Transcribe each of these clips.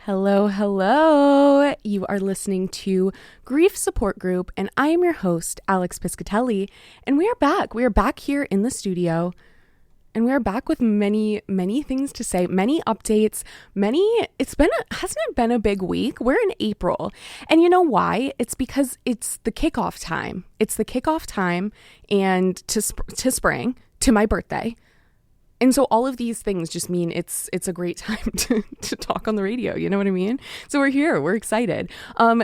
Hello, hello. You are listening to Grief Support Group, and I am your host, Alex Piscatelli, and we are back. We are back here in the studio, and we are back with many things to say, many updates, hasn't it been a big week? We're in April, and you know why? It's because it's the kickoff time. It's the kickoff time, and to spring, to my birthday. And so all of these things just mean it's a great time to talk on the radio. You know what I mean? So we're here. We're excited.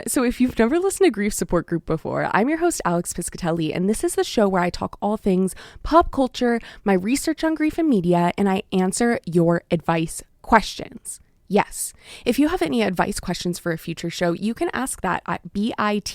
So if you've never listened to Grief Support Group before, I'm your host, Alex Piscatelli, and this is the show where I talk all things pop culture, my research on grief and media, and I answer your advice questions. Yes. If you have any advice questions for a future show, you can ask that at bit.ly/KSFS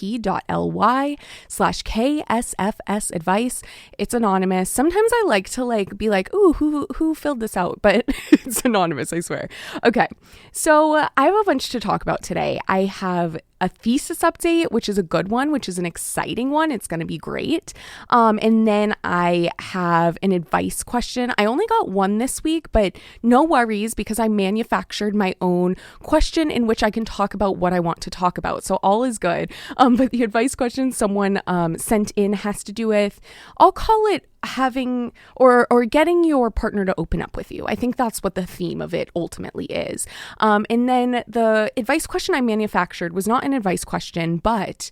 advice. It's anonymous. Sometimes I like to be like, ooh, who filled this out? But it's anonymous, I swear. Okay. So I have a bunch to talk about today. I have a thesis update, which is a good one, which is an exciting one. It's going to be great. And then I have an advice question. I only got one this week, but no worries because I manufactured my own question in which I can talk about what I want to talk about. So all is good. But the advice question someone sent in has to do with, I'll call it having or getting your partner to open up with you. I think that's what the theme of it ultimately is. And then the advice question I manufactured was not an advice question, but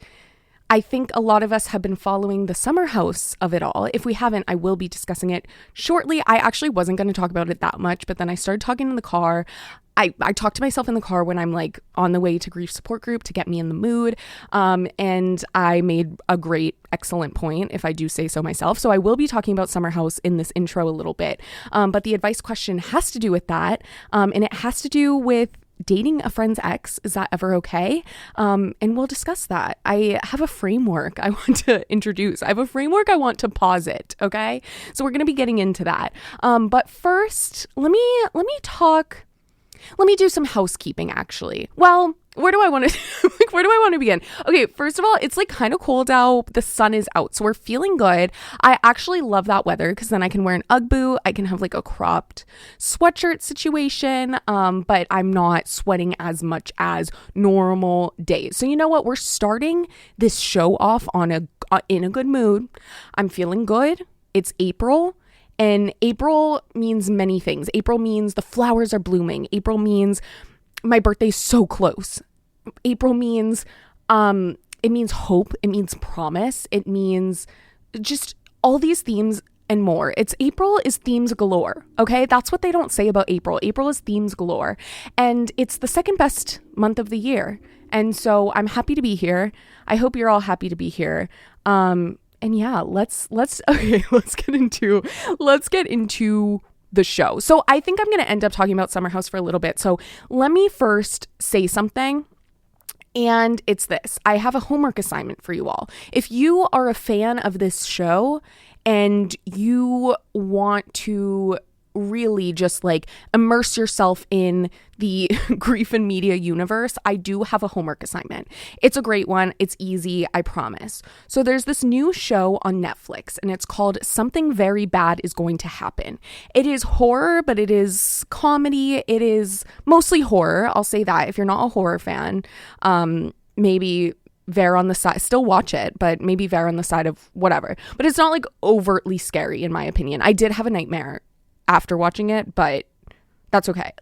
I think a lot of us have been following the Summer House of it all. If we haven't, I will be discussing it shortly. I actually wasn't going to talk about it that much, but then I started talking in the car. I talk to myself in the car when I'm on the way to Grief Support Group to get me in the mood. And I made a excellent point, if I do say so myself. So I will be talking about Summer House in this intro a little bit. But the advice question has to do with that. And it has to do with dating a friend's ex. Is that ever okay? And we'll discuss that. I have a framework I want to introduce. I have a framework I want to posit. Okay. So we're going to be getting into that. But first, let me do some housekeeping, actually. Well, where do I want to begin? Okay, first of all, it's kind of cold out. The sun is out, so we're feeling good. I actually love that weather because then I can wear an Ugg boot. I can have a cropped sweatshirt situation, but I'm not sweating as much as normal days. So you know what? We're starting this show off in a good mood. I'm feeling good. It's April. And April means many things. April means the flowers are blooming. April means my birthday's so close. April means, it means hope. It means promise. It means just all these themes and more. April is themes galore. Okay. That's what they don't say about April. April is themes galore. And it's the second best month of the year. And so I'm happy to be here. I hope you're all happy to be here. And yeah, let's get into the show. So I think I'm going to end up talking about Summer House for a little bit. So let me first say something. And it's this. I have a homework assignment for you all. If you are a fan of this show and you want to really just immerse yourself in the grief and media universe, I do have a homework assignment. It's a great one. It's easy, I promise. So there's this new show on Netflix and it's called Something Very Bad Is Going to Happen. It is horror, but it is comedy. It is mostly horror. I'll say that. If you're not a horror fan, maybe veer on the side, still watch it, but maybe veer on the side of whatever. But it's not overtly scary in my opinion. I did have a nightmare after watching it, but that's okay.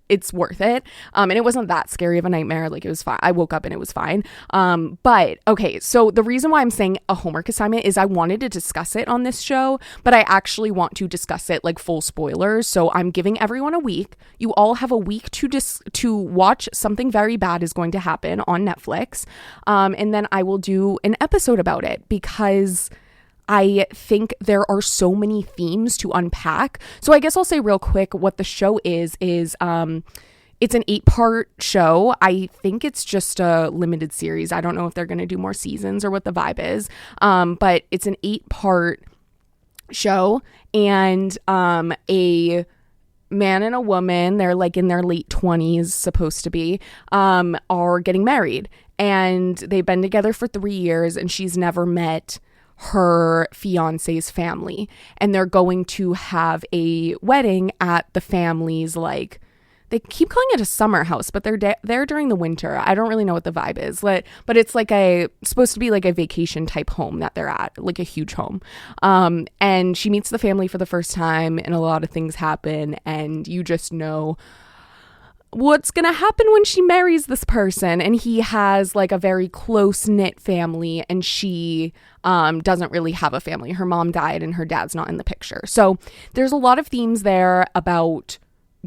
It's worth it. And it wasn't that scary of a nightmare. It was fine. I woke up and it was fine. But okay. So the reason why I'm saying a homework assignment is I wanted to discuss it on this show, but I actually want to discuss it full spoilers. So I'm giving everyone a week. You all have a week to watch Something Very Bad Is Going to Happen on Netflix. And then I will do an episode about it because I think there are so many themes to unpack. So I guess I'll say real quick what the show is it's an 8-part show. I think it's just a limited series. I don't know if they're going to do more seasons or what the vibe is. But it's an 8-part show, and a man and a woman, they're in their late 20s, supposed to be, are getting married, and they've been together for 3 years, and she's never met her fiance's family, and they're going to have a wedding at the family's they keep calling it a summer house, but they're there during the winter. I don't really know what the vibe is, but it's like supposed to be like a vacation type home that they're at, like a huge home. And she meets the family for the first time, and a lot of things happen, and you just know what's gonna happen when she marries this person. And he has like a very close-knit family, and she doesn't really have a family. Her mom died and her dad's not in the picture. So there's a lot of themes there about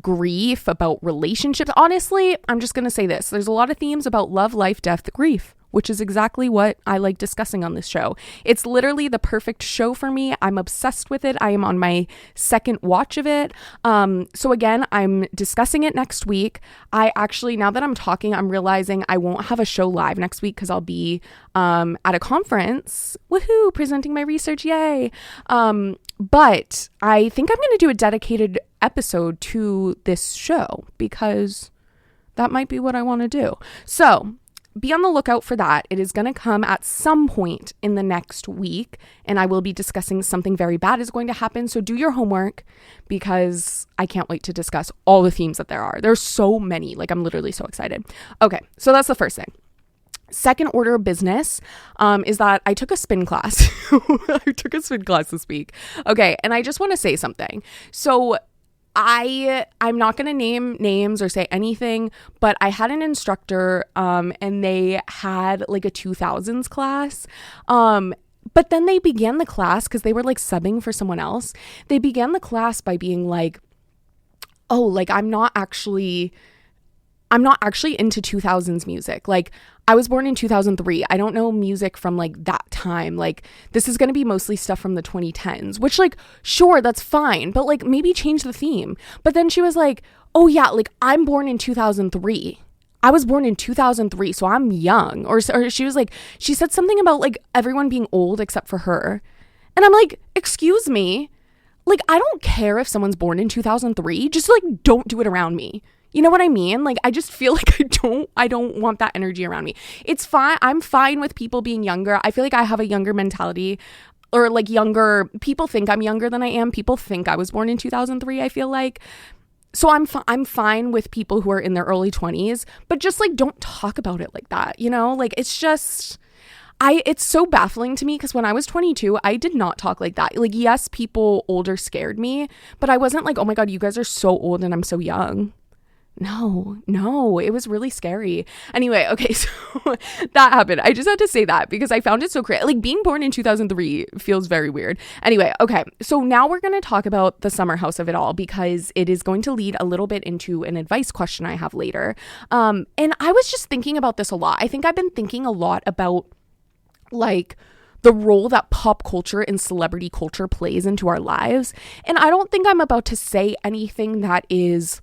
grief, about relationships. Honestly, I'm just gonna say this, there's a lot of themes about love, life, death, grief, which is exactly what I like discussing on this show. It's literally the perfect show for me. I'm obsessed with it. I am on my second watch of it. So again, I'm discussing it next week. I actually, now that I'm talking, I'm realizing I won't have a show live next week because I'll be at a conference. Woohoo! Presenting my research. Yay! But I think I'm going to do a dedicated episode to this show because that might be what I want to do. So be on the lookout for that. It is going to come at some point in the next week, and I will be discussing something very bad is going to happen. So do your homework because I can't wait to discuss all the themes that there are. There's so many. Like, I'm literally so excited. Okay, so that's the first thing. Second order of business is that I took a spin class. I took a spin class this week. Okay, and I just want to say something. So I'm not going to name names or say anything, but I had an instructor and they had like a 2000s class. But then they began the class because they were like subbing for someone else. They began the class by being like, oh, like I'm not actually into 2000s music. Like, I was born in 2003. I don't know music from like that time. Like, this is going to be mostly stuff from the 2010s, which like, sure, that's fine, but like maybe change the theme. But then she was like, oh yeah, like I'm born in 2003. I was born in 2003, so I'm young. Or she was like, she said something about like everyone being old except for her. And I'm like, excuse me. Like, I don't care if someone's born in 2003. Just like, don't do it around me. You know what I mean? Like, I just feel like I don't want that energy around me. It's fine. I'm fine with people being younger. I feel like I have a younger mentality, or like younger people think I'm younger than I am. People think I was born in 2003, I feel like. So I'm fine with people who are in their early 20s, but just like, don't talk about it like that. You know, like it's just, it's so baffling to me because when I was 22, I did not talk like that. Like, yes, people older scared me, but I wasn't like, oh my God, you guys are so old and I'm so young. No, it was really scary. Anyway, okay, so that happened. I just had to say that because I found it so crazy. Like, being born in 2003 feels very weird. Anyway, okay, so now we're going to talk about the summer house of it all because it is going to lead a little bit into an advice question I have later. And I was just thinking about this a lot. I think I've been thinking a lot about like the role that pop culture and celebrity culture plays into our lives. And I don't think I'm about to say anything that is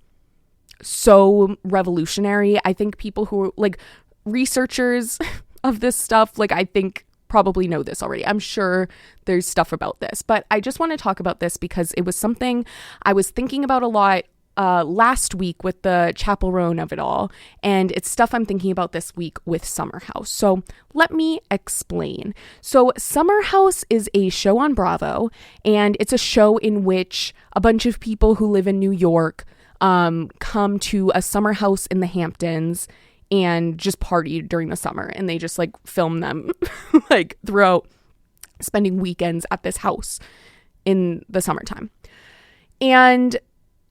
so revolutionary. I think people who are like researchers of this stuff, like I think probably know this already. I'm sure there's stuff about this, but I just want to talk about this because it was something I was thinking about a lot last week with the chaperone of it all, and it's stuff I'm thinking about this week with Summer House. So let me explain. So Summer House is a show on Bravo, and it's a show in which a bunch of people who live in New York come to a summer house in the Hamptons and just party during the summer, and they just like film them like throughout spending weekends at this house in the summertime. And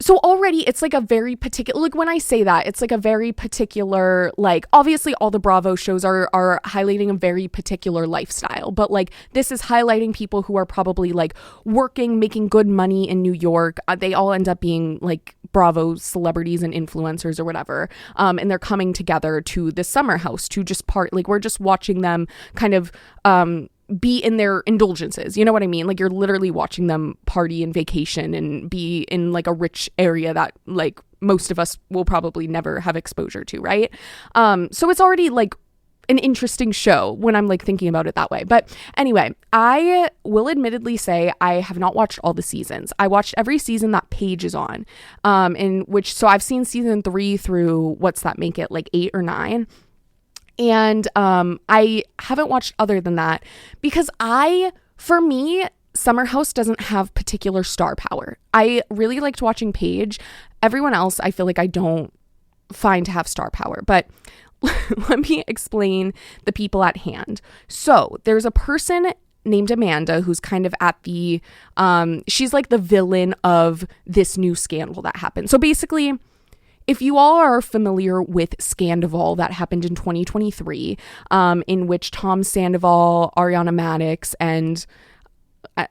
so already it's like a very particular, like when I say that, it's like a very particular, like obviously all the Bravo shows are highlighting a very particular lifestyle, but like this is highlighting people who are probably like working, making good money in New York. They all end up being like Bravo celebrities and influencers or whatever. And they're coming together to the summer house to just like we're just watching them kind of, be in their indulgences. You know what I mean? Like you're literally watching them party and vacation and be in like a rich area that like most of us will probably never have exposure to, right? So it's already like an interesting show when I'm like thinking about it that way. But anyway, I will admittedly say I have not watched all the seasons. I watched every season that Paige is on, so I've seen season 3 through, what's that make it, like 8 or 9? And I haven't watched other than that because for me, Summer House doesn't have particular star power. I really liked watching Paige. Everyone else, I feel like I don't find to have star power. But let me explain the people at hand. So there's a person named Amanda who's kind of at the, she's like the villain of this new scandal that happened. So basically, if you all are familiar with Scandival that happened in 2023, in which Tom Sandoval, Ariana Madix, and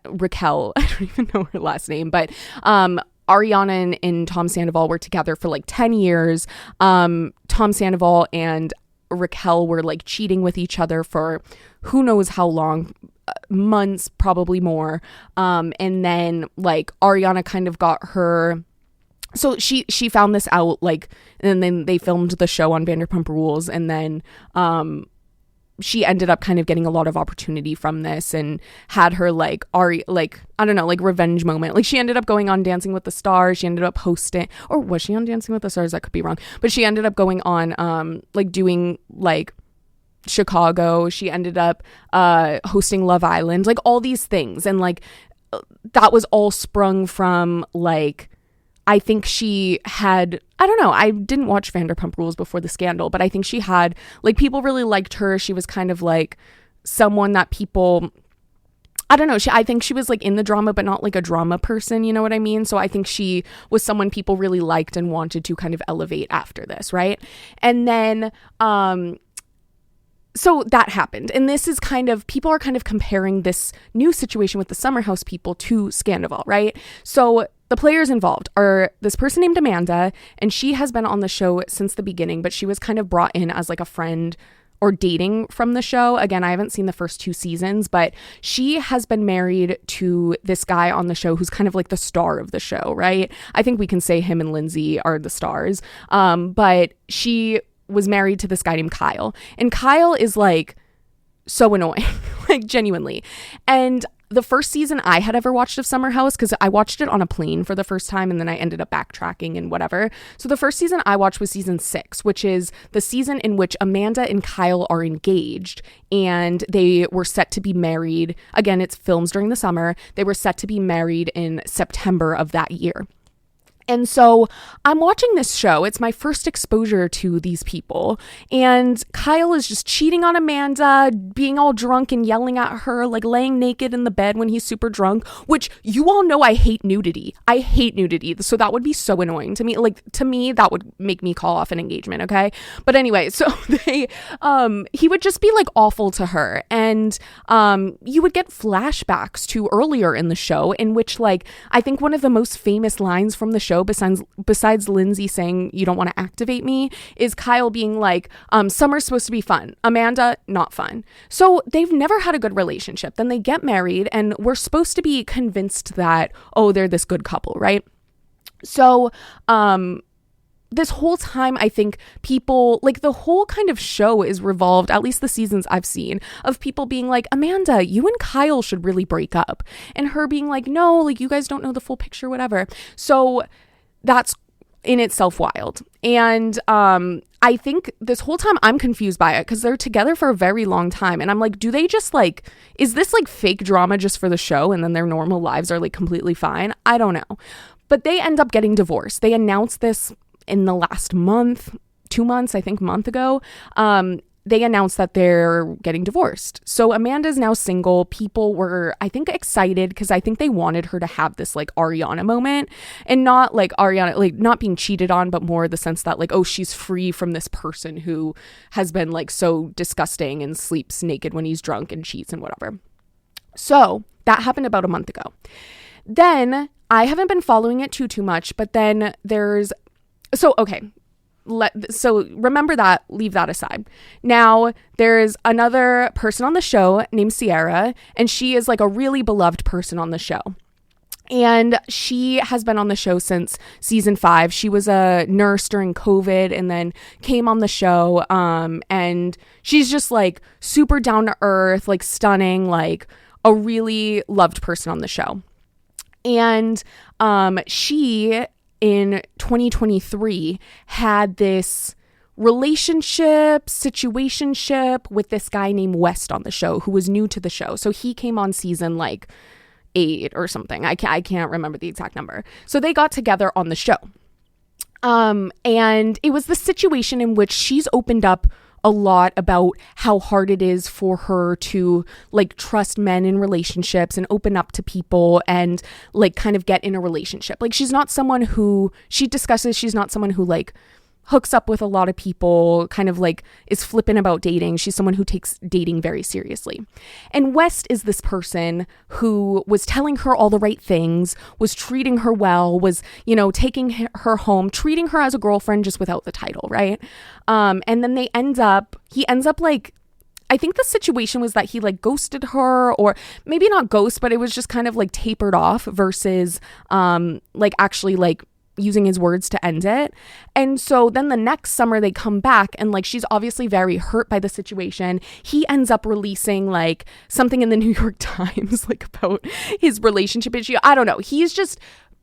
Raquel, I don't even know her last name, but Ariana and Tom Sandoval were together for like 10 years. Tom Sandoval and Raquel were like cheating with each other for who knows how long, months, probably more. And then like Ariana kind of got her, so she found this out, like, and then they filmed the show on Vanderpump Rules, and then she ended up kind of getting a lot of opportunity from this and had her like I don't know, like revenge moment. Like she ended up going on Dancing with the Stars. She ended up hosting, or was she on Dancing with the Stars? That could be wrong. But she ended up going on like doing like Chicago. She ended up hosting Love Island, like all these things. And like that was all sprung from like, I think she had, I don't know, I didn't watch Vanderpump Rules before the scandal, but I think she had, like, people really liked her. She was kind of like someone that people, I don't know, I think she was like in the drama, but not like a drama person, you know what I mean? So I think she was someone people really liked and wanted to kind of elevate after this, right? And then, so that happened. And this is kind of, people are kind of comparing this new situation with the Summer House people to Scandival, right? So the players involved are this person named Amanda, and she has been on the show since the beginning, but she was kind of brought in as like a friend or dating from the show. Again, I haven't seen the first 2 seasons, but she has been married to this guy on the show who's kind of like the star of the show, right? I think we can say him and Lindsay are the stars. But she was married to this guy named Kyle, and Kyle is like so annoying, like genuinely. And the first season I had ever watched of Summer House, because I watched it on a plane for the first time and then I ended up backtracking and whatever. So the first season I watched was season 6, which is the season in which Amanda and Kyle are engaged and they were set to be married. Again, it's films during the summer. They were set to be married in September of that year. And so I'm watching this show. It's my first exposure to these people. And Kyle is just cheating on Amanda, being all drunk and yelling at her, like laying naked in the bed when he's super drunk, which you all know I hate nudity. I hate nudity. So that would be so annoying to me. Like, to me, that would make me call off an engagement, okay? But anyway, so he would just be like awful to her. And you would get flashbacks to earlier in the show in which, like, I think one of the most famous lines from the show, besides Lindsay saying you don't want to activate me, is Kyle being like, summer's supposed to be fun, Amanda, not fun. So they've never had a good relationship. Then they get married and we're supposed to be convinced that, oh, they're this good couple, right? So this whole time, I think people, like, the whole kind of show is revolved, at least the seasons I've seen, of people being like, Amanda, you and Kyle should really break up. And her being like, no, like, you guys don't know the full picture, whatever. So that's in itself wild. And I think this whole time I'm confused by it because they're together for a very long time. And I'm like, do they just like, is this like fake drama just for the show and then their normal lives are like completely fine? I don't know. But they end up getting divorced. They announced this in the last month, 2 months, I think month ago. They announced that they're getting divorced. So Amanda's now single. People were, I think, excited because I think they wanted her to have this like Ariana moment, and not like Ariana, like not being cheated on, but more the sense that like, oh, she's free from this person who has been like so disgusting and sleeps naked when he's drunk and cheats and whatever. So that happened about a month ago. Then I haven't been following it too much, but then there's, so, okay. So remember that, leave that aside. Now there's another person on the show named Ciara, and she is like a really beloved person on the show. And she has been on the show since season 5. She was a nurse during COVID and then came on the show. And she's just like super down to earth, like stunning, like a really loved person on the show. And she in 2023 had this situationship with this guy named West on the show who was new to the show. So he came on season like 8 or something. I can't remember the exact number. So they got together on the show. And it was the situation in which she's opened up a lot about how hard it is for her to like trust men in relationships and open up to people and like kind of get in a relationship. Like she's not someone who, she discusses, she's not someone who like hooks up with a lot of people, kind of like is flippant about dating. She's someone who takes dating very seriously. And West is this person who was telling her all the right things, was treating her well, was, you know, taking her home, treating her as a girlfriend just without the title, right? And then he ends up like, I think the situation was that he like ghosted her, or maybe not ghost, but it was just kind of like tapered off versus like actually like using his words to end it. And so then the next summer they come back and like she's obviously very hurt by the situation. He ends up releasing like something in the New York Times like about his relationship issue. I don't know. He's just,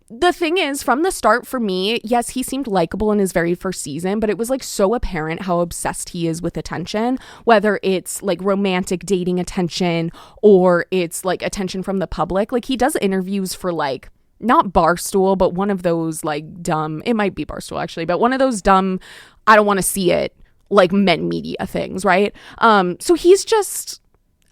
the thing is, from the start for me, yes, he seemed likable in his very first season, but it was like so apparent how obsessed he is with attention, whether it's like romantic dating attention or it's like attention from the public. Like he does interviews for like, not Barstool, but one of those like dumb, it might be Barstool actually, but one of those dumb, I don't want to see it, like men media things, right? So he's just,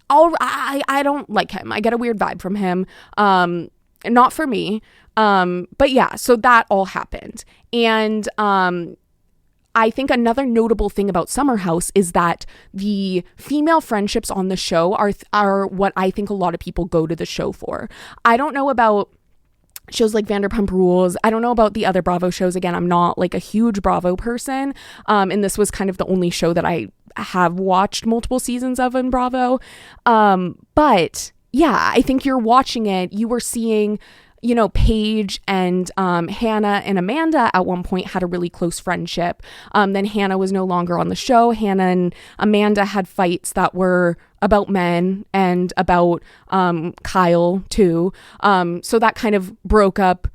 I don't like him. I get a weird vibe from him. Not for me. But yeah, so that all happened. And I think another notable thing about Summer House is that the female friendships on the show are what I think a lot of people go to the show for. I don't know about shows like Vanderpump Rules. I don't know about the other Bravo shows. Again, I'm not like a huge Bravo person. And this was kind of the only show that I have watched multiple seasons of in Bravo. But yeah, I think you're watching it. You were seeing, you know, Paige and Hannah and Amanda at one point had a really close friendship. Then Hannah was no longer on the show. Hannah and Amanda had fights that were about men and about Kyle too. So that kind of broke up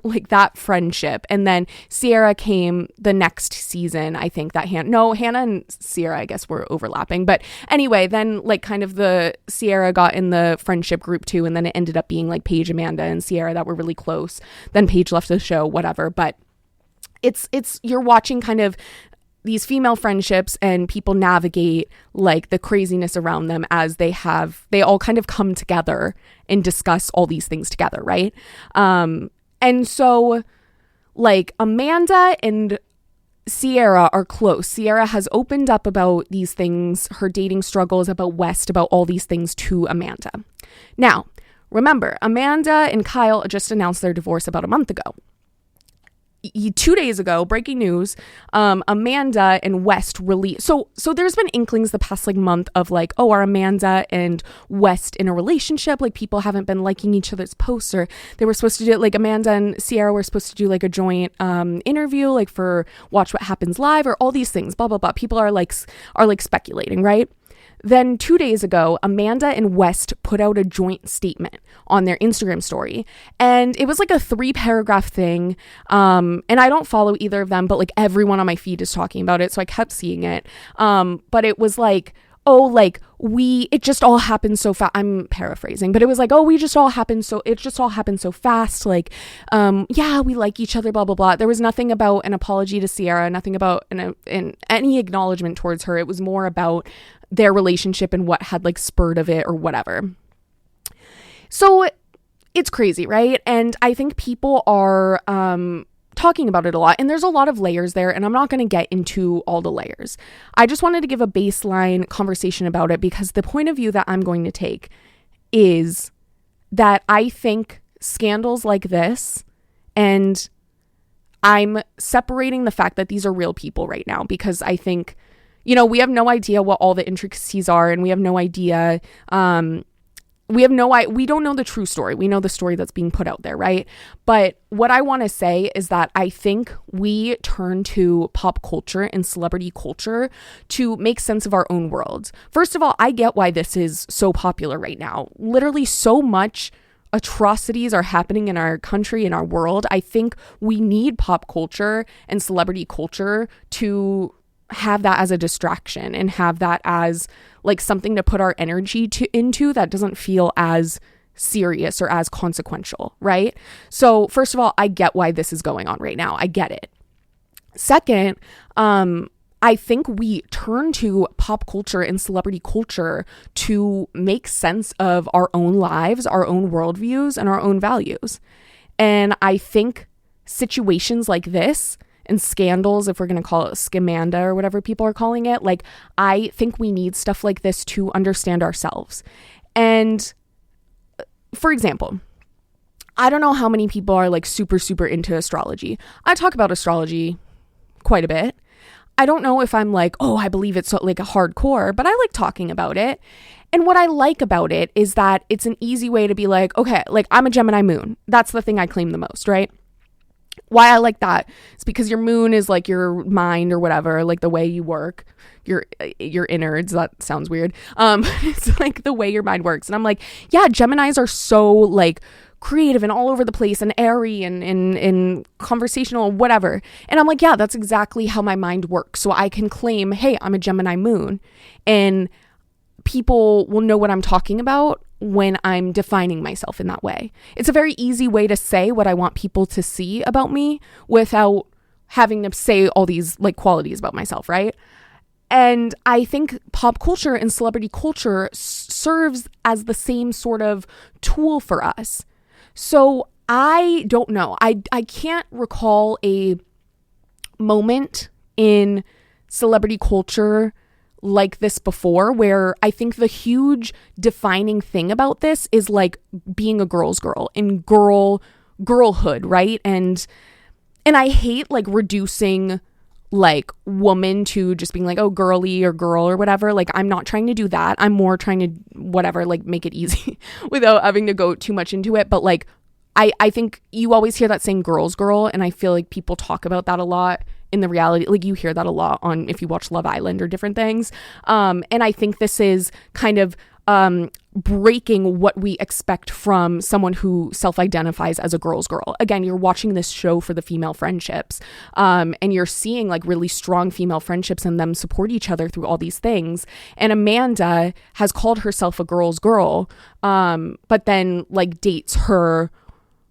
like that friendship. And then Ciara came the next season. I think that Hannah and Ciara, I guess, were overlapping. But anyway, then like kind of the Ciara got in the friendship group too. And then it ended up being like Paige, Amanda, and Ciara that were really close. Then Paige left the show, whatever. But it's you're watching kind of these female friendships and people navigate like the craziness around them as they all kind of come together and discuss all these things together, right? And so like Amanda and Ciara are close. Ciara has opened up about these things, her dating struggles, about West, about all these things to Amanda. Now, remember, Amanda and Kyle just announced their divorce about a month ago. 2 days ago, breaking news, Amanda and West released. So there's been inklings the past like month of like, oh, are Amanda and West in a relationship? Like people haven't been liking each other's posts, or they were supposed to do like Amanda and Ciara were supposed to do like a joint interview, like for Watch What Happens Live, or all these things, blah, blah, blah. People are like speculating, right? Then 2 days ago, Amanda and West put out a joint statement on their Instagram story. And it was like a 3-paragraph thing. And I don't follow either of them, but like everyone on my feed is talking about it. So I kept seeing it. But it was like, oh, like it just all happened so fast. I'm paraphrasing, but it was like, oh, it just all happened so fast. Like, yeah, we like each other, blah, blah, blah. There was nothing about an apology to Ciara, nothing about any acknowledgement towards her. It was more about their relationship and what had like spurred of it or whatever. So it's crazy, right? And I think people are talking about it a lot, and there's a lot of layers there, and I'm not going to get into all the layers. I just wanted to give a baseline conversation about it because the point of view that I'm going to take is that I think scandals like this, and I'm separating the fact that these are real people right now, because I think, you know, we have no idea what all the intricacies are, and we have no idea, we don't know the true story. We know the story that's being put out there, right? But what I want to say is that I think we turn to pop culture and celebrity culture to make sense of our own worlds. First of all, I get why this is so popular right now. Literally so much atrocities are happening in our country, in our world. I think we need pop culture and celebrity culture to have that as a distraction and have that as like something to put our energy into that doesn't feel as serious or as consequential, right? So first of all, I get why this is going on right now. I get it. Second, I think we turn to pop culture and celebrity culture to make sense of our own lives, our own worldviews, and our own values. And I think situations like this and scandals, if we're going to call it scamanda or whatever people are calling it, like, I think we need stuff like this to understand ourselves. And for example, I don't know how many people are like super, super into astrology. I talk about astrology quite a bit. I don't know if I'm like, oh, I believe it's like a hardcore, but I like talking about it. And what I like about it is that it's an easy way to be like, okay, like, I'm a Gemini moon. That's the thing I claim the most, right? Why I like that is because your moon is like your mind or whatever, like the way you work, your innards. That sounds weird. It's like the way your mind works. And I'm like, yeah, Geminis are so like creative and all over the place and airy and conversational, whatever. And I'm like, yeah, that's exactly how my mind works. So I can claim, hey, I'm a Gemini moon, and people will know what I'm talking about when I'm defining myself in that way. It's a very easy way to say what I want people to see about me without having to say all these like qualities about myself, right? And I think pop culture and celebrity culture serves as the same sort of tool for us. So I don't know. I can't recall a moment in celebrity culture like this before, where I think the huge defining thing about this is like being a girl's girl and girlhood, right? And I hate like reducing like woman to just being like, oh, girly or girl or whatever. Like, I'm not trying to do that. I'm more trying to whatever, like, make it easy without having to go too much into it. But like, I think you always hear that saying girl's girl, and I feel like people talk about that a lot in the reality. Like, you hear that a lot on, if you watch Love Island or different things. And I think this is kind of breaking what we expect from someone who self-identifies as a girl's girl. Again, you're watching this show for the female friendships, and you're seeing like really strong female friendships and them support each other through all these things. And Amanda has called herself a girl's girl, but then like dates her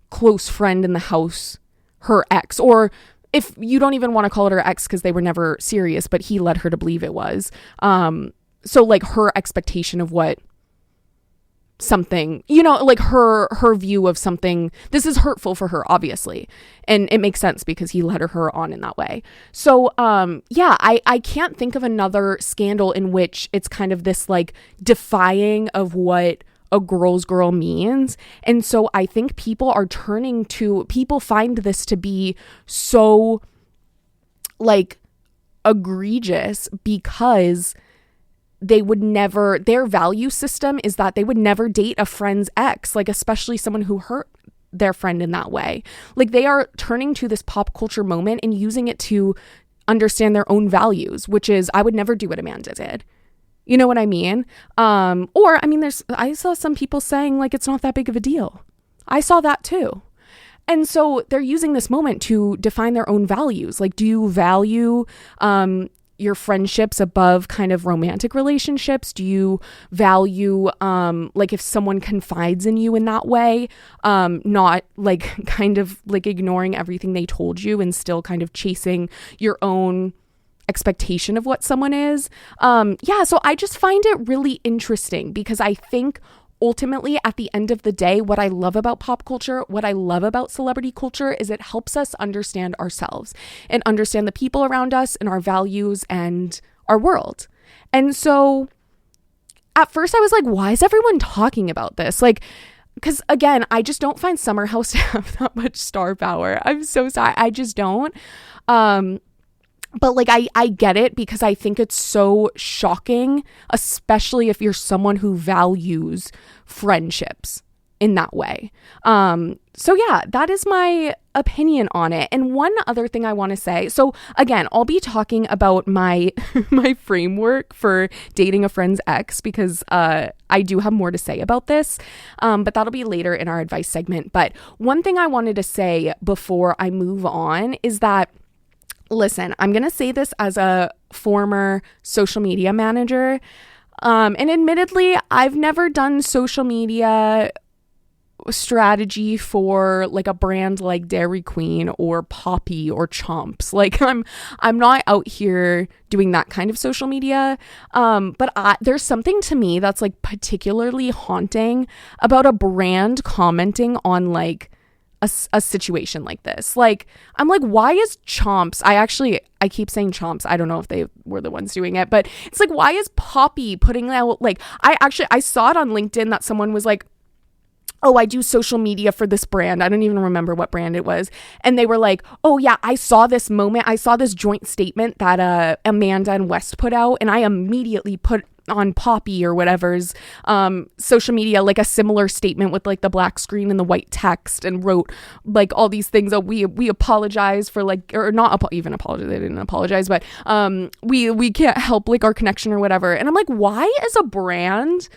close friend in the house, her ex, or if you don't even want to call it her ex because they were never serious, but he led her to believe it was. So like her expectation of what something, you know, like her view of something, this is hurtful for her, obviously. And it makes sense because he led her on in that way. So, yeah, I can't think of another scandal in which it's kind of this like defying of what a girl's girl means. And so I think people find this to be so like egregious because they would never, their value system is that they would never date a friend's ex, like especially someone who hurt their friend in that way. Like, they are turning to this pop culture moment and using it to understand their own values, which is, I would never do what Amanda did. You know what I mean? Or, I mean, I saw some people saying like, it's not that big of a deal. I saw that too. And so they're using this moment to define their own values. Like, do you value, your friendships above kind of romantic relationships? Do you value, like if someone confides in you in that way, not like kind of like ignoring everything they told you and still kind of chasing your own expectation of what someone is. Yeah, so I just find it really interesting because I think ultimately at the end of the day, what I love about pop culture, what I love about celebrity culture is it helps us understand ourselves and understand the people around us and our values and our world. And so at first I was like, why is everyone talking about this? Like, because again, I just don't find Summer House to have that much star power. I'm so sorry. I just don't. But like, I get it because I think it's so shocking, especially if you're someone who values friendships in that way. So yeah, that is my opinion on it. And one other thing I want to say, so again, I'll be talking about my framework for dating a friend's ex because I do have more to say about this, but that'll be later in our advice segment. But one thing I wanted to say before I move on is that, listen, I'm going to say this as a former social media manager. And admittedly, I've never done social media strategy for like a brand like Dairy Queen or Poppy or Chomps. Like I'm not out here doing that kind of social media. But there's something to me that's like particularly haunting about a brand commenting on like a situation like this. Like, I'm like, why is Chomps? I keep saying Chomps. I don't know if they were the ones doing it, but it's like, why is Poppy putting out, like, I saw it on LinkedIn that someone was like, oh, I do social media for this brand. I don't even remember what brand it was. And they were like, oh yeah, I saw this joint statement that Amanda and West put out, and I immediately put on Poppy or whatever's social media like a similar statement with like the black screen and the white text, and wrote like all these things. We apologize for like, or not even apologize, they didn't apologize, but we can't help like our connection or whatever. And I'm like, why is a brand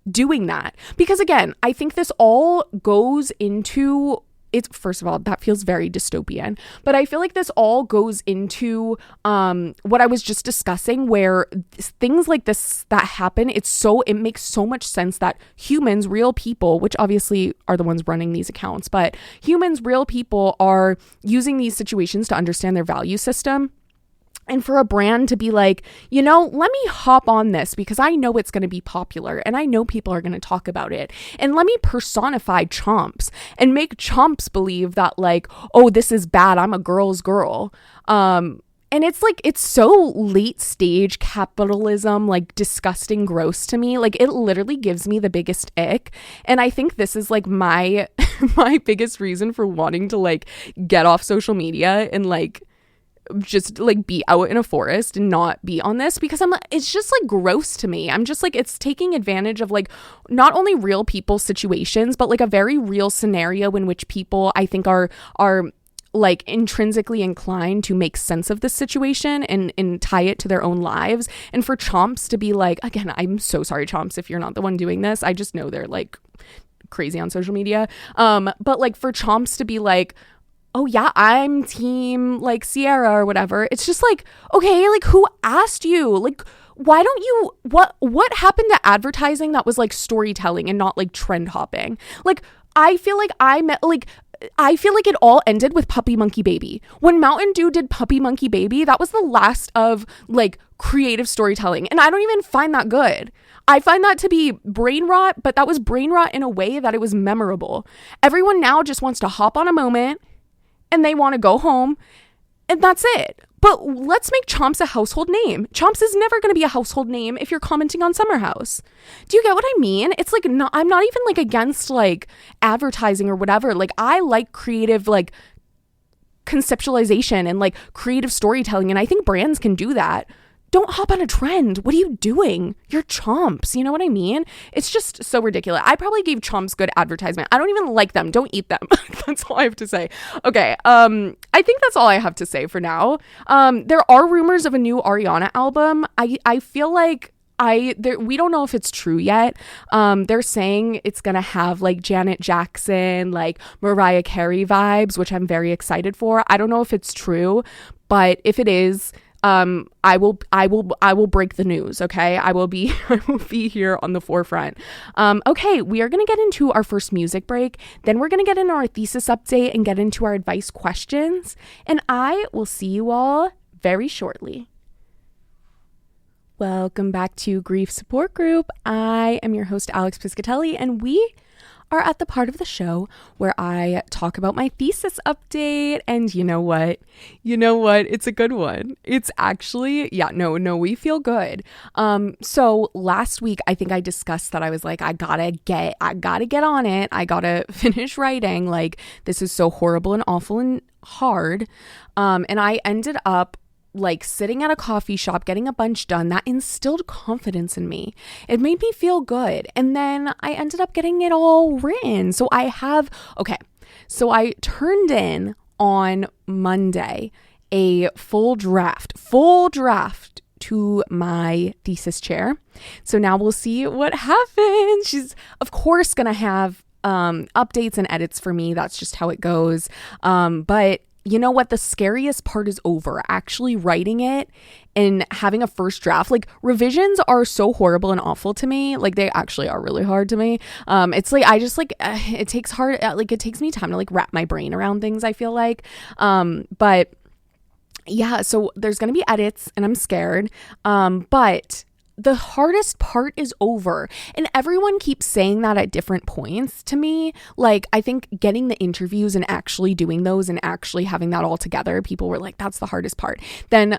doing that? Because again, I think this all goes into it's, first of all, that feels very dystopian, but I feel like this all goes into what I was just discussing, where things like this that happen, it makes so much sense that humans, real people, which obviously are the ones running these accounts, but humans, real people, are using these situations to understand their value system. And for a brand to be like, you know, let me hop on this because I know it's going to be popular and I know people are going to talk about it. And let me personify Chomps and make Chomps believe that like, oh, this is bad. I'm a girl's girl. And it's like, it's so late stage capitalism, like disgusting, gross to me. Like it literally gives me the biggest ick. And I think this is like my biggest reason for wanting to like get off social media and like just like be out in a forest and not be on this, because it's just like gross to me. I'm just like, it's taking advantage of like not only real people's situations, but like a very real scenario in which people I think are like intrinsically inclined to make sense of this situation and tie it to their own lives. And for Chomps to be like, again, I'm so sorry, Chomps, if you're not the one doing this. I just know they're like crazy on social media. But like for Chomps to be like, oh yeah, I'm team like Ciara or whatever. It's just like, okay, like who asked you? Like, why don't you, what happened to advertising that was like storytelling and not like trend hopping? Like, I feel like it all ended with Puppy Monkey Baby. When Mountain Dew did Puppy Monkey Baby, that was the last of like creative storytelling. And I don't even find that good. I find that to be brain rot, but that was brain rot in a way that it was memorable. Everyone now just wants to hop on a moment and they want to go home, and that's it. But let's make Chomps a household name. Chomps is never going to be a household name if you're commenting on Summer House. Do you get what I mean? It's like, I'm not even like against like advertising or whatever. Like I like creative like conceptualization and like creative storytelling, and I think brands can do that. Don't hop on a trend. What are you doing? You're Chomps. You know what I mean? It's just so ridiculous. I probably gave Chomps good advertisement. I don't even like them. Don't eat them. That's all I have to say. Okay. I think that's all I have to say for now. There are rumors of a new Ariana album. I feel like we don't know if it's true yet. They're saying it's gonna have like Janet Jackson, like Mariah Carey vibes, which I'm very excited for. I don't know if it's true, but if it is, I will break the news. Okay. I will be here on the forefront. Okay. We are going to get into our first music break. Then we're going to get into our thesis update and get into our advice questions. And I will see you all very shortly. Welcome back to Grief Support Group. I am your host, Alex Piscatelli, and we are at the part of the show where I talk about my thesis update. And you know what? It's a good one. It's actually, we feel good. So last week, I think I discussed that I was like, I gotta get on it. I gotta finish writing. Like, this is so horrible and awful and hard. And I ended up like sitting at a coffee shop, getting a bunch done. That instilled confidence in me. It made me feel good. And then I ended up getting it all written. So I turned in on Monday a full draft to my thesis chair. So now we'll see what happens. She's of course going to have updates and edits for me. That's just how it goes. But you know what? The scariest part is over. Actually writing it and having a first draft. Like, revisions are so horrible and awful to me. Like, they actually are really hard to me. It's like, I just like, it takes me time to like wrap my brain around things, I feel like. But yeah, so there's going to be edits and I'm scared. But the hardest part is over, and everyone keeps saying that at different points to me. Like, I think getting the interviews and actually doing those and actually having that all together, people were like, that's the hardest part. Then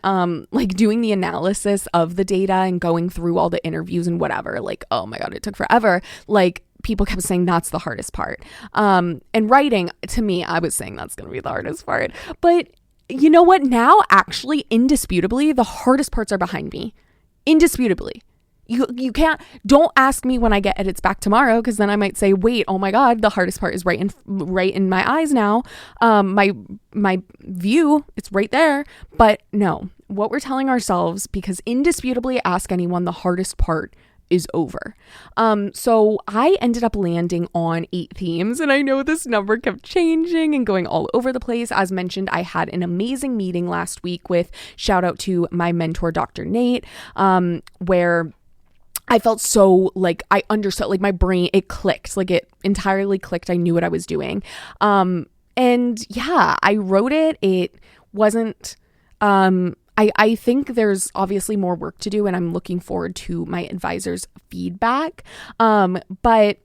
like doing the analysis of the data and going through all the interviews and whatever, like, oh my God, it took forever. Like, people kept saying that's the hardest part. And writing, to me, I was saying that's going to be the hardest part. But you know what? Now, actually, indisputably, the hardest parts are behind me. Indisputably. You can't, don't ask me when I get edits back tomorrow, because then I might say, wait, oh my God, the hardest part is right in my eyes now. My view, it's right there. But no, what we're telling ourselves, because indisputably, ask anyone, the hardest part is over. So I ended up landing on 8 themes, and I know this number kept changing and going all over the place. As mentioned, I had an amazing meeting last week with, shout out to my mentor, Dr. Nate, where I felt so like I understood, like my brain, it clicked, like it entirely clicked. I knew what I was doing. And yeah, I wrote it. It wasn't, I think there's obviously more work to do, and I'm looking forward to my advisor's feedback. But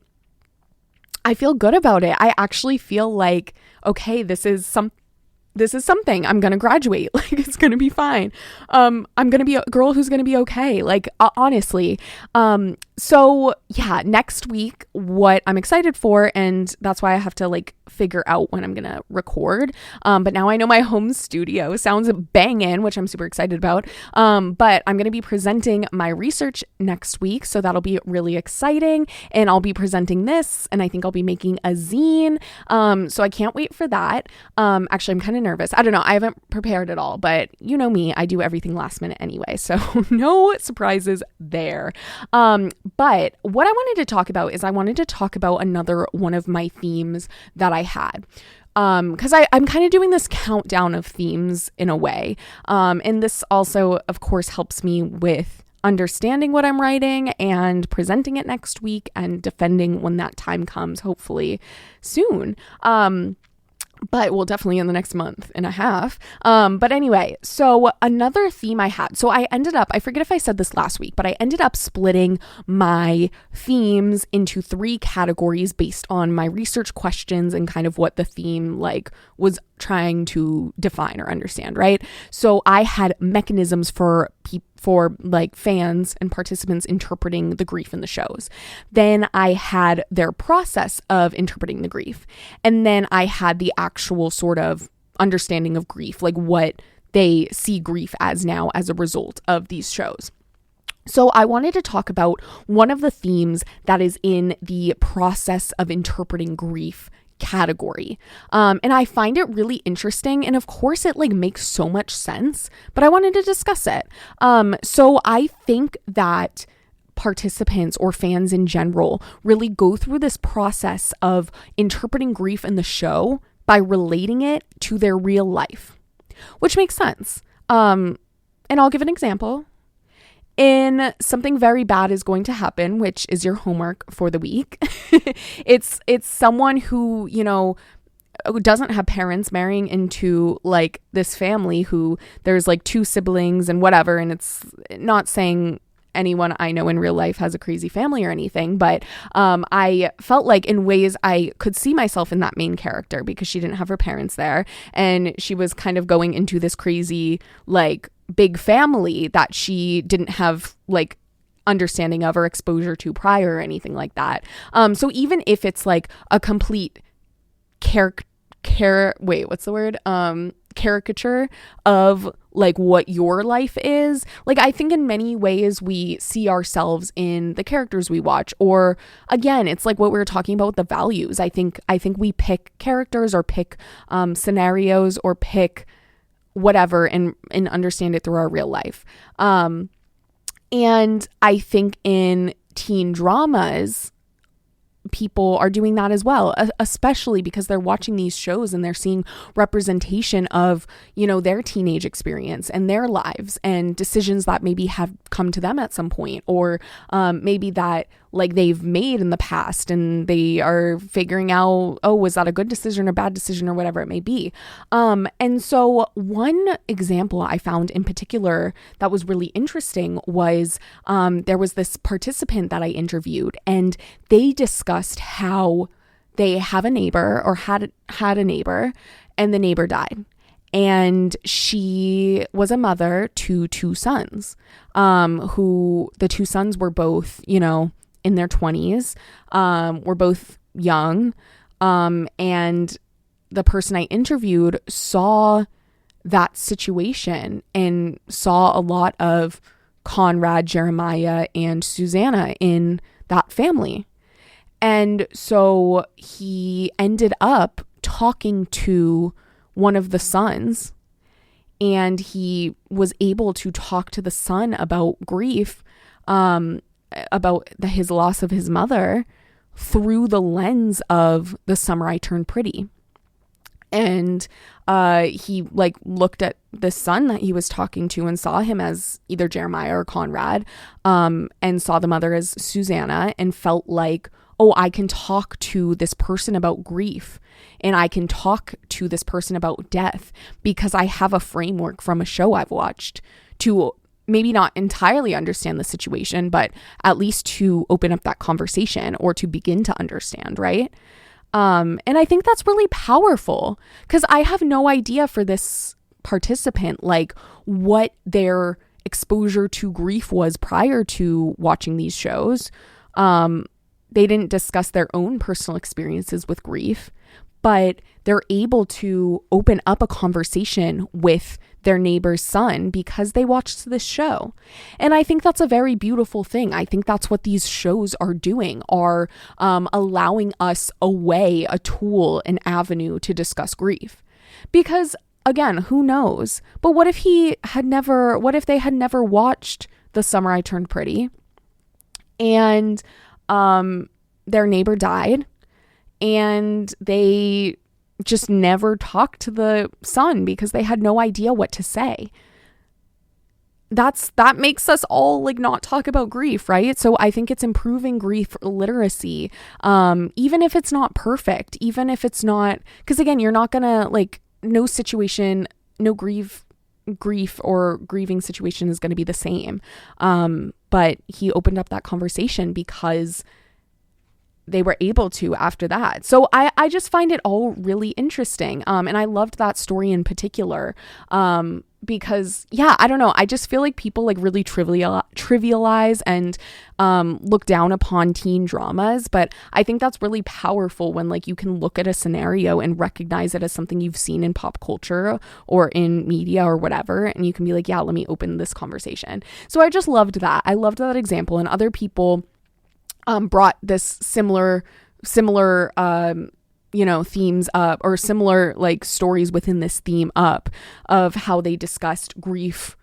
I feel good about it. I actually feel like, okay, this is something. I'm going to graduate. Like, it's going to be fine. I'm going to be a girl who's going to be okay. Like, honestly. So yeah, next week, what I'm excited for, and that's why I have to like figure out when I'm going to record. But now I know my home studio sounds banging, which I'm super excited about. But I'm going to be presenting my research next week. So that'll be really exciting. And I'll be presenting this, and I think I'll be making a zine. So I can't wait for that. Actually, I'm kind of nervous. I don't know. I haven't prepared at all, but you know me, I do everything last minute anyway. So no surprises there. But what I wanted to talk about is I wanted to talk about another one of my themes that I had. Because I'm kind of doing this countdown of themes in a way. And this also, of course, helps me with understanding what I'm writing and presenting it next week and defending when that time comes, hopefully soon. But well, definitely in the next month and a half. But anyway, so another theme I had, so I forget if I said this last week, but I ended up splitting my themes into 3 categories based on my research questions and kind of what the theme like was trying to define or understand, right? So I had mechanisms for like fans and participants interpreting the grief in the shows. Then I had their process of interpreting the grief. And then I had the actual sort of understanding of grief, like what they see grief as now as a result of these shows. So I wanted to talk about one of the themes that is in the process of interpreting grief category. And I find it really interesting. And of course it like makes so much sense, but I wanted to discuss it. So I think that participants or fans in general really go through this process of interpreting grief in the show by relating it to their real life, which makes sense. And I'll give an example. In something very bad is going to happen, which is your homework for the week. It's someone who, you know, doesn't have parents marrying into like this family who there's like 2 siblings and whatever. And it's not saying anyone I know in real life has a crazy family or anything, but I felt like in ways I could see myself in that main character because she didn't have her parents there. And she was kind of going into this crazy, like, big family that she didn't have like understanding of or exposure to prior or anything like that. So even if it's like a complete caricature of like what your life is, like I think in many ways we see ourselves in the characters we watch, or again, it's like what we were talking about with the values. I think we pick characters or pick scenarios or pick whatever and understand it through our real life. And I think in teen dramas, people are doing that as well, especially because they're watching these shows and they're seeing representation of, their teenage experience and their lives and decisions that maybe have come to them at some point, or maybe that like they've made in the past and they are figuring out, oh, was that a good decision or bad decision or whatever it may be. And so one example I found in particular that was really interesting was there was this participant that I interviewed, and they discussed how they have a neighbor, or had a neighbor, and the neighbor died. And she was a mother to two sons, who the two sons were both, in their 20s, were both young. And the person I interviewed saw that situation and saw a lot of Conrad, Jeremiah, and Susanna in that family. And so he ended up talking to one of the sons, and he was able to talk to the son about grief, about his loss of his mother, through the lens of The Summer I Turned Pretty. And he looked at the son that he was talking to and saw him as either Jeremiah or Conrad, and saw the mother as Susanna, and felt like, oh, I can talk to this person about grief, and I can talk to this person about death because I have a framework from a show I've watched to maybe not entirely understand the situation, but at least to open up that conversation or to begin to understand, right? And I think that's really powerful, because I have no idea for this participant, like what their exposure to grief was prior to watching these shows. They didn't discuss their own personal experiences with grief, but they're able to open up a conversation with their neighbor's son because they watched this show. And I think that's a very beautiful thing. I think that's what these shows are doing, are allowing us a way, a tool, an avenue to discuss grief. Because again, who knows? But what if they had never watched The Summer I Turned Pretty, and their neighbor died, and they just never talked to the son because they had no idea what to say. That makes us all not talk about grief, right? So I think it's improving grief literacy, even if it's not perfect, even if it's not, because again, you're not gonna no situation, no grief or grieving situation is going to be the same. But he opened up that conversation because they were able to after that. So I just find it all really interesting. And I loved that story in particular. Because I don't know. I just feel like people really trivialize and look down upon teen dramas. But I think that's really powerful when you can look at a scenario and recognize it as something you've seen in pop culture or in media or whatever. And you can be like, yeah, let me open this conversation. So I just loved that. I loved that example. And other people brought this similar themes up, or similar stories within this theme up, of how they discussed grief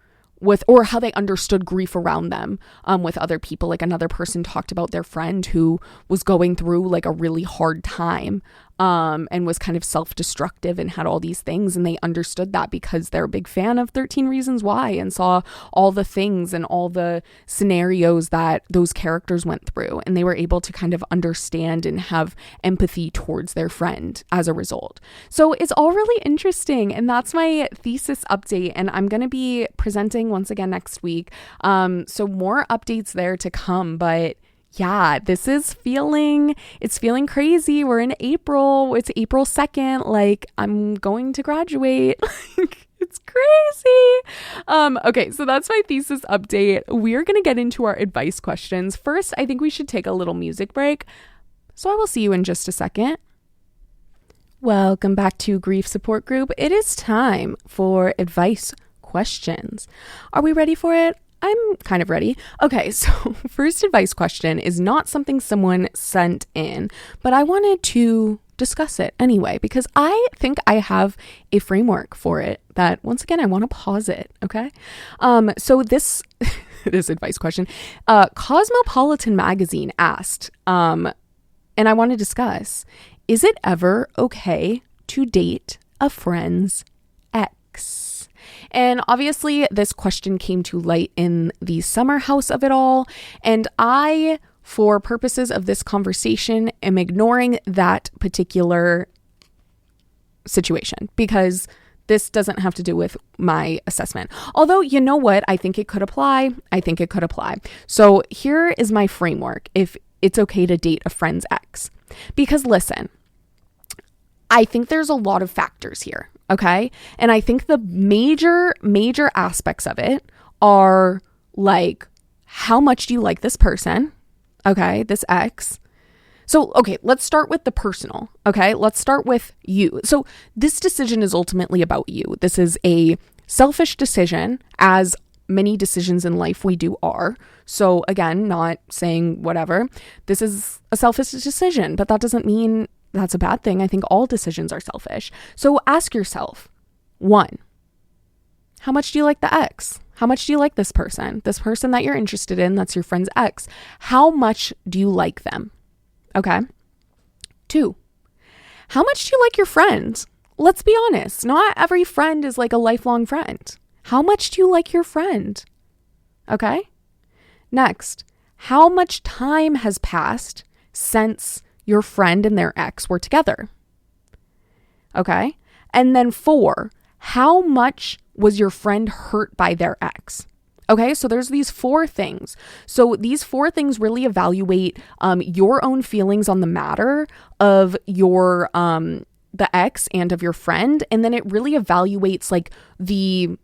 or how they understood grief around them with other people. Another person talked about their friend who was going through a really hard time and was kind of self-destructive and had all these things, and they understood that because they're a big fan of 13 Reasons Why and saw all the things and all the scenarios that those characters went through, and they were able to kind of understand and have empathy towards their friend as a result. So it's all really interesting, and that's my thesis update, and I'm going to be presenting once again next week, so more updates there to come. But yeah, it's feeling crazy. We're in April. It's April 2nd. I'm going to graduate. It's crazy. Okay, so that's my thesis update. We are going to get into our advice questions. First, I think we should take a little music break. So I will see you in just a second. Welcome back to Grief Support Group. It is time for advice questions. Are we ready for it? I'm kind of ready. Okay, so first advice question is not something someone sent in, but I wanted to discuss it anyway, because I think I have a framework for it that, once again, I want to pause it, okay? So this advice question, Cosmopolitan magazine asked, and I want to discuss, is it ever okay to date a friend's ex? And obviously this question came to light in the summer house of it all. And I, for purposes of this conversation, am ignoring that particular situation because this doesn't have to do with my assessment. Although, you know what? I think it could apply. So here is my framework if it's okay to date a friend's ex. Because listen, I think there's a lot of factors here, okay? And I think the major aspects of it are like, how much do you like this person? Okay, this ex. So, okay, let's start with the personal, okay? Let's start with you. So this decision is ultimately about you. This is a selfish decision, as many decisions in life we do are. So again, not saying whatever. This is a selfish decision, but that doesn't mean that's a bad thing. I think all decisions are selfish. So ask yourself, 1, how much do you like the ex? How much do you like this person? This person that you're interested in, that's your friend's ex. How much do you like them? Okay. 2, how much do you like your friend? Let's be honest. Not every friend is like a lifelong friend. How much do you like your friend? Okay. Next, how much time has passed since your friend and their ex were together? Okay. And then 4, how much was your friend hurt by their ex? Okay, so there's these 4 things. So these 4 things really evaluate your own feelings on the matter of your the ex and of your friend, and then it really evaluates like the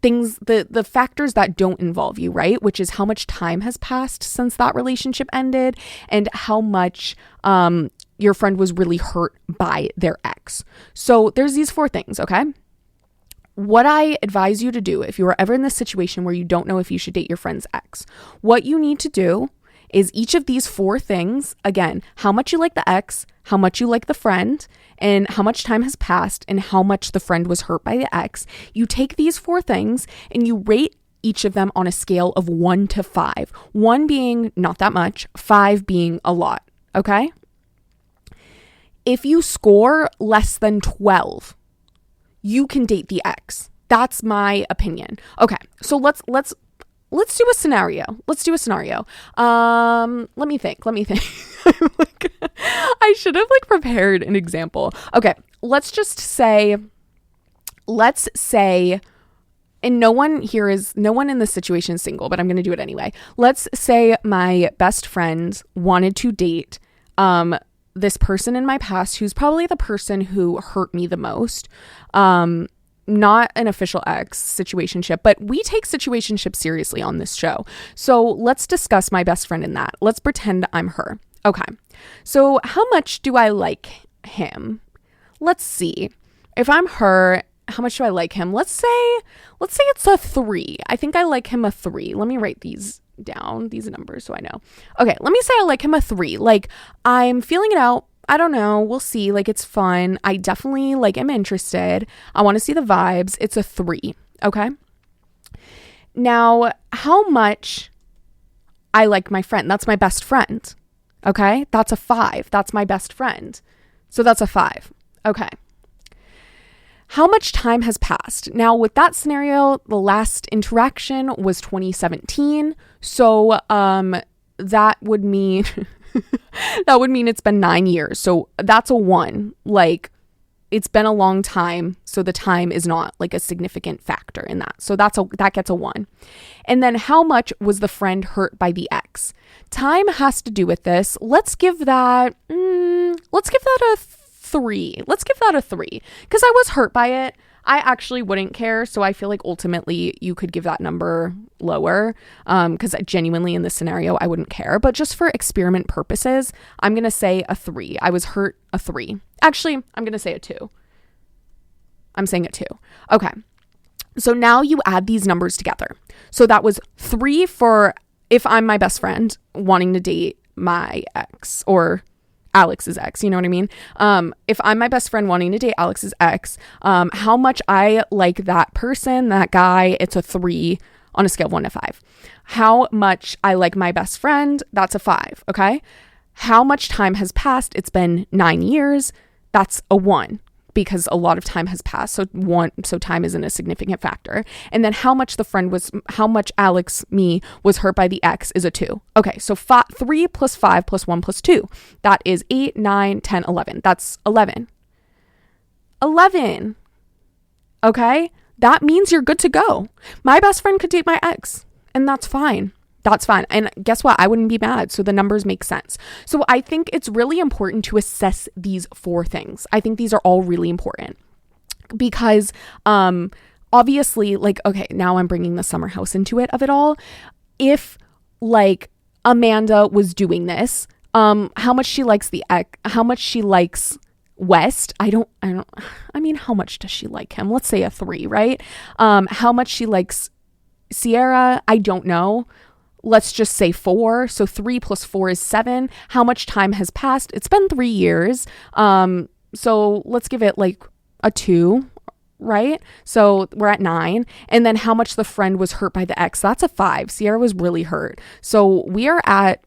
things, the factors that don't involve you, right? Which is how much time has passed since that relationship ended, and how much your friend was really hurt by their ex. So there's these 4 things, okay? What I advise you to do if you are ever in this situation where you don't know if you should date your friend's ex, what you need to do is each of these 4 things, again, how much you like the ex, how much you like the friend, and how much time has passed, and how much the friend was hurt by the ex. You take these 4 things and you rate each of them on a scale of 1 to 5. 1 being not that much, 5 being a lot, okay? If you score less than 12, you can date the ex. That's my opinion. Okay, so let's do a scenario. Let me think. I should have like prepared an example. Okay, let's say, and no one in this situation is single, but I'm going to do it anyway. Let's say my best friend wanted to date this person in my past who's probably the person who hurt me the most. Not an official ex situationship, but we take situationship seriously on this show. So let's discuss my best friend in that. Let's pretend I'm her. Okay. So how much do I like him? Let's see. If I'm her, how much do I like him? Let's say it's a 3. I think I like him a 3. Let me write these down, these numbers, so I know. Okay, let me say I like him a 3. Like, I'm feeling it out. I don't know. We'll see. Like, it's fun. I definitely like am interested. I want to see the vibes. It's a 3. Okay. Now, how much I like my friend? That's my best friend. Okay. That's a 5. That's my best friend. So that's a 5. Okay. How much time has passed? Now, with that scenario, the last interaction was 2017. So, that would mean it's been 9 years. So that's a 1. Like, it's been a long time. So the time is not like a significant factor in that. So that gets a 1. And then how much was the friend hurt by the ex? Time has to do with this. Let's give that a 3. Let's give that a 3 because I was hurt by it. I actually wouldn't care. So I feel like ultimately you could give that number lower because genuinely in this scenario, I wouldn't care. But just for experiment purposes, I'm going to say a 3. I was hurt a 3. Actually, I'm going to say a 2. I'm saying a 2. Okay. So now you add these numbers together. So that was 3 for if I'm my best friend wanting to date my ex or Alex's ex, you know what I mean? If I'm my best friend wanting to date Alex's ex, how much I like that person, that guy, it's a 3 on a scale of 1 to 5. How much I like my best friend, that's a 5, okay? how much time has passed? It's been 9 years. That's a 1 because a lot of time has passed. So time isn't a significant factor. And then how much Alex, me, was hurt by the ex is a 2. Okay, so 3 plus 5 plus 1 plus 2. That is 8, 9, 10, 11. That's 11. 11. Okay, that means you're good to go. My best friend could date my ex, and that's fine. That's fine. And guess what? I wouldn't be mad. So the numbers make sense. So I think it's really important to assess these 4 things. I think these are all really important because obviously, like, okay, now I'm bringing the summer house into it of it all. If like Amanda was doing this, how much she likes how much she likes West, I mean, how much does she like him? Let's say a 3, right? How much she likes Ciara, I don't know. Let's just say 4. So 3 plus 4 is 7. How much time has passed? It's been 3 years. So let's give it like a 2, right? So we're at 9. And then how much the friend was hurt by the ex? That's a 5. Ciara was really hurt. So we are at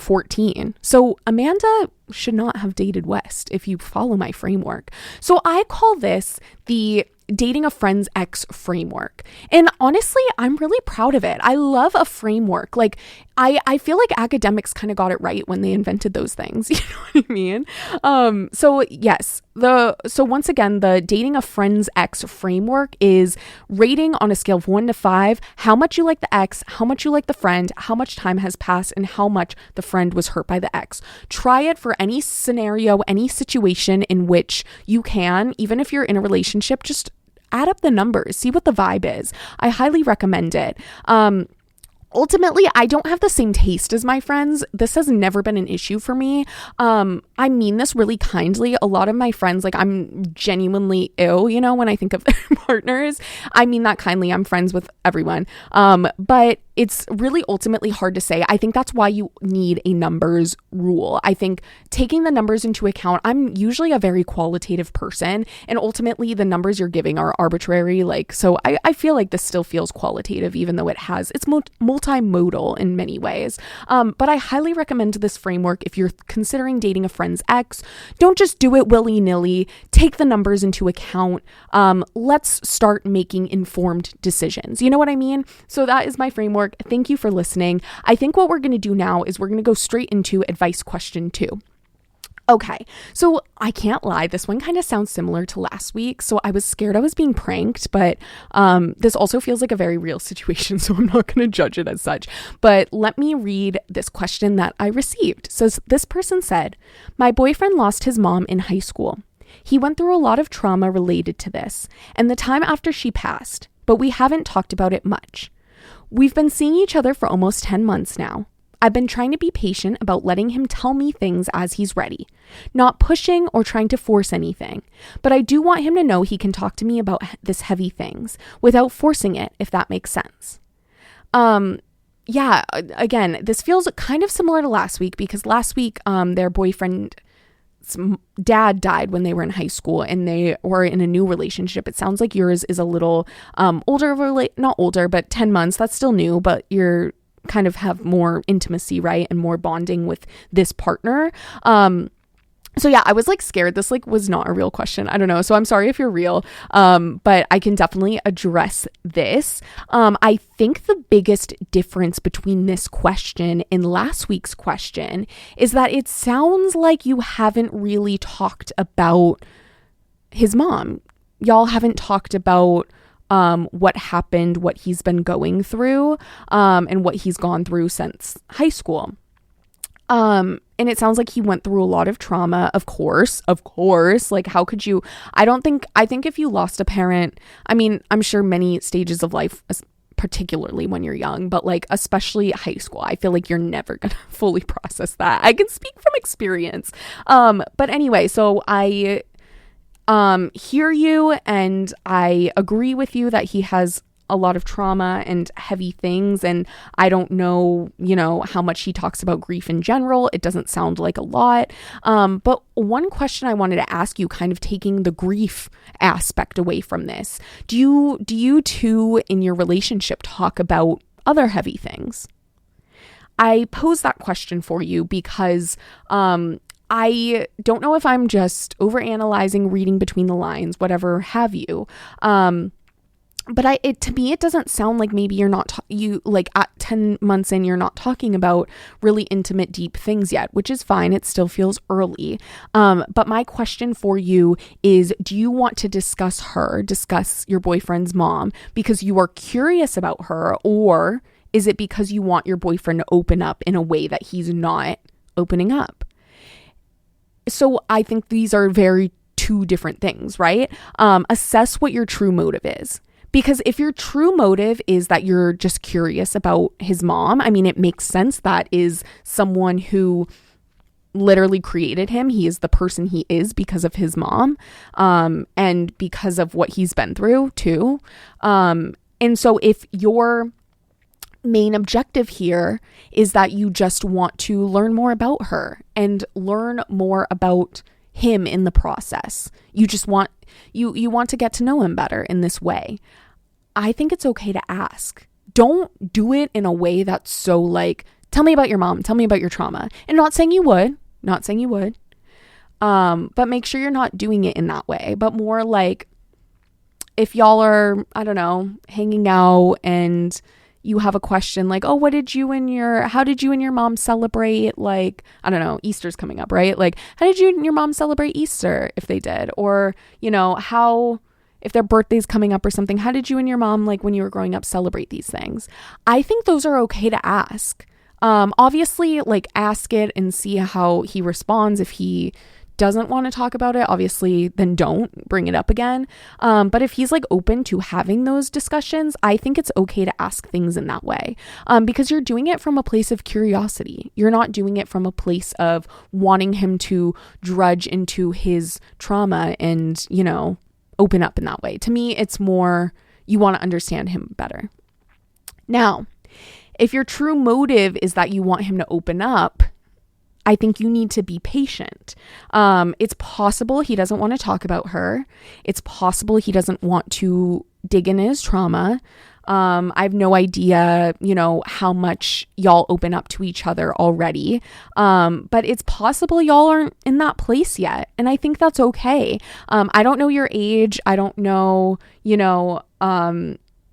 14. So Amanda should not have dated West if you follow my framework. So I call this the dating a friend's ex framework. And honestly, I'm really proud of it. I love a framework. Like I feel like academics kind of got it right when they invented those things. You know what I mean? So yes, so once again, the dating a friend's ex framework is rating on a scale of 1 to 5, how much you like the ex, how much you like the friend, how much time has passed, and how much the friend was hurt by the ex. Try it for any scenario, any situation in which you can, even if you're in a relationship, just add up the numbers, see what the vibe is. I highly recommend it. Ultimately, I don't have the same taste as my friends. This has never been an issue for me. I mean this really kindly. A lot of my friends, like, I'm genuinely ill, you know, when I think of their partners. I mean that kindly. I'm friends with everyone. But it's really ultimately hard to say. I think that's why you need a numbers rule. I think taking the numbers into account, I'm usually a very qualitative person, and ultimately the numbers you're giving are arbitrary. Like, so I feel like this still feels qualitative, even though it's multimodal in many ways. But I highly recommend this framework if you're considering dating a friend's ex. Don't just do it willy-nilly. Take the numbers into account. Let's start making informed decisions. You know what I mean? So that is my framework. Thank you for listening. I think what we're going to do now is we're going to go straight into advice question 2. Okay, so I can't lie, this one kind of sounds similar to last week, so I was scared I was being pranked, but this also feels like a very real situation, so I'm not going to judge it as such. But let me read this question that I received. So this person said, "My boyfriend lost his mom in high school. He went through a lot of trauma related to this, and the time after she passed, but we haven't talked about it much. We've been seeing each other for almost 10 months now. I've been trying to be patient about letting him tell me things as he's ready, not pushing or trying to force anything, but I do want him to know he can talk to me about this heavy things without forcing it, if that makes sense." Yeah, again, this feels kind of similar to last week because last week their boyfriend's dad died when they were in high school and they were in a new relationship. It sounds like yours is a little older, not older, but 10 months. That's still new, but you're kind of have more intimacy, right? And more bonding with this partner. So yeah, I was like scared. This like was not a real question. I don't know. So I'm sorry if you're real. But I can definitely address this. I think the biggest difference between this question and last week's question is that it sounds like you haven't really talked about his mom. Y'all haven't talked about what happened, what he's been going through, and what he's gone through since high school. And it sounds like he went through a lot of trauma, of course, like how could you, I think if you lost a parent, I mean, I'm sure many stages of life, particularly when you're young, but like, especially high school, I feel like you're never going to fully process that. I can speak from experience. But anyway, so I hear you and I agree with you that he has a lot of trauma and heavy things, and I don't know, how much he talks about grief in general. It doesn't sound like a lot. But one question I wanted to ask you, kind of taking the grief aspect away from this, do you two in your relationship talk about other heavy things? I pose that question for you because I don't know if I'm just overanalyzing, reading between the lines, whatever have you. But to me, it doesn't sound like maybe you're not, like at 10 months in, you're not talking about really intimate, deep things yet, which is fine. It still feels early. But my question for you is, do you want to discuss your boyfriend's mom because you are curious about her, or is it because you want your boyfriend to open up in a way that he's not opening up? So I think these are very two different things, right? Assess what your true motive is. Because if your true motive is that you're just curious about his mom, I mean, it makes sense. That is someone who literally created him. He is the person he is because of his mom, and because of what he's been through too. And so if your main objective here is that you just want to learn more about her and learn more about him in the process, you just want you want to get to know him better in this way, I think it's okay to ask. Don't do it in a way that's so like, tell me about your mom, tell me about your trauma. And not saying you would, but make sure you're not doing it in that way, but more like if y'all are, I don't know, hanging out and you have a question like, oh, how did you and your mom celebrate? Like, I don't know, Easter's coming up, right? Like, how did you and your mom celebrate Easter if they did? Or, if their birthday's coming up or something, how did you and your mom, like when you were growing up, celebrate these things? I think those are okay to ask. Obviously, like ask it and see how he responds. If he doesn't want to talk about it, obviously, then don't bring it up again. But if he's like open to having those discussions, I think it's okay to ask things in that way, because you're doing it from a place of curiosity. You're not doing it from a place of wanting him to drudge into his trauma and, open up in that way. To me, it's more you want to understand him better. Now, if your true motive is that you want him to open up, I think you need to be patient. It's possible he doesn't want to talk about her. It's possible he doesn't want to dig in his trauma. I have no idea, how much y'all open up to each other already. But it's possible y'all aren't in that place yet. And I think that's okay. I don't know your age. I don't know,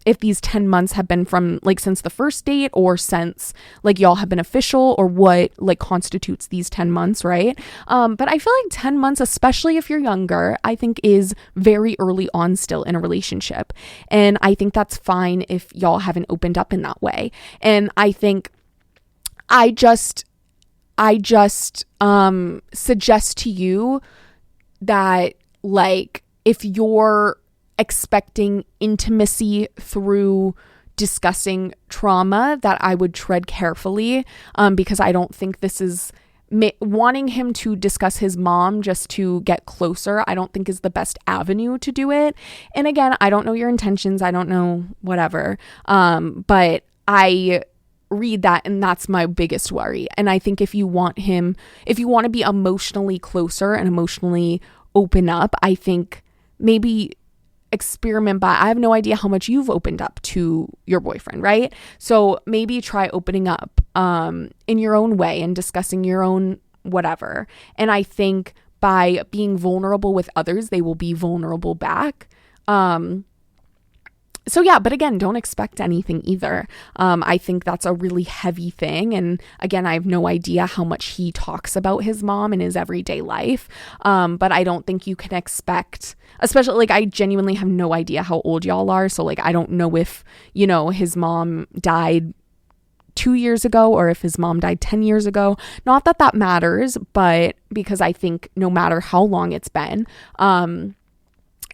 if these 10 months have been from like since the first date or since like y'all have been official, or what like constitutes these 10 months, right? But I feel like 10 months, especially if you're younger, I think is very early on still in a relationship. And I think that's fine if y'all haven't opened up in that way. And I think I just suggest to you that like if you're expecting intimacy through discussing trauma, that I would tread carefully, because I don't think this is wanting him to discuss his mom just to get closer. I don't think is the best avenue to do it. And again, I don't know your intentions. I don't know whatever. But I read that and that's my biggest worry. And I think if you want to be emotionally closer and emotionally open up, I think maybe experiment by, I have no idea how much you've opened up to your boyfriend, right? So maybe try opening up in your own way and discussing your own whatever. And I think by being vulnerable with others, they will be vulnerable back. So yeah, but again, don't expect anything either. I think that's a really heavy thing. And again, I have no idea how much he talks about his mom in his everyday life. But I don't think you can expect, especially like I genuinely have no idea how old y'all are. So like, I don't know if, his mom died 2 years ago or if his mom died 10 years ago. Not that that matters, but because I think no matter how long it's been,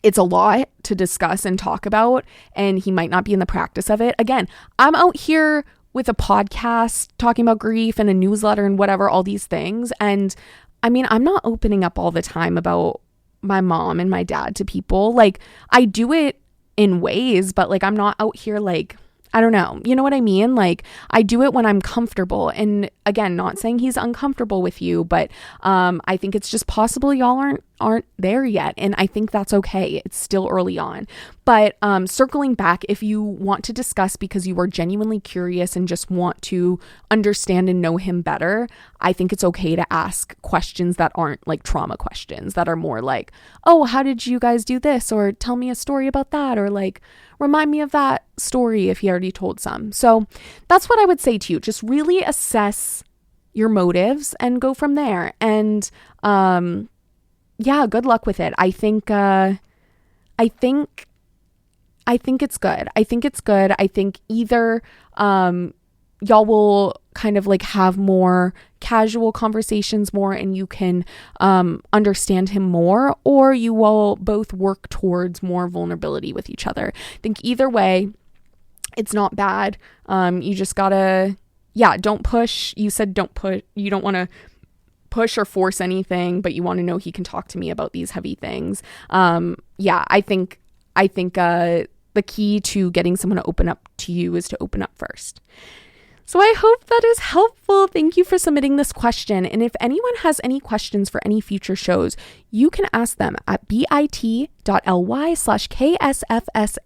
it's a lot to discuss and talk about, and he might not be in the practice of it. Again, I'm out here with a podcast talking about grief and a newsletter and whatever, all these things. And I mean, I'm not opening up all the time about my mom and my dad to people. Like I do it in ways, but like I'm not out here like, I don't know. You know what I mean? Like I do it when I'm comfortable. And again, not saying he's uncomfortable with you, but I think it's just possible y'all aren't aren't there yet. And I think that's okay. It's still early on. But circling back, if you want to discuss because you are genuinely curious and just want to understand and know him better, I think it's okay to ask questions that aren't like trauma questions, that are more like, oh, how did you guys do this? Or tell me a story about that. Or like, remind me of that story if he already told some. So that's what I would say to you. Just really assess your motives and go from there. And yeah, good luck with it. I think it's good. I think it's good. I think either y'all will kind of like have more casual conversations more and you can understand him more, or you will both work towards more vulnerability with each other. I think either way, it's not bad. You just gotta, don't push. You said don't push. You don't want to push or force anything, but you want to know he can talk to me about these heavy things. I think the key to getting someone to open up to you is to open up first. So I hope that is helpful. Thank you for submitting this question. And if anyone has any questions for any future shows, you can ask them at bit.ly/KSFS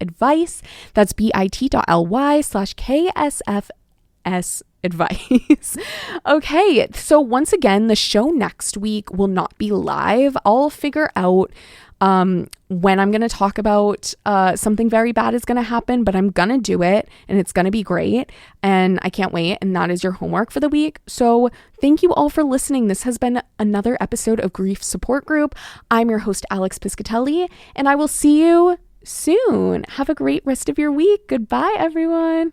advice. That's bit.ly/KSFS advice. Okay, so once again, the show next week will not be live. I'll figure out when I'm going to talk about something very bad is going to happen, but I'm going to do it and it's going to be great and I can't wait. And that is your homework for the week. So thank you all for listening. This has been another episode of Grief Support Group. I'm your host, Alex Piscatelli, and I will see you soon. Have a great rest of your week. Goodbye, everyone.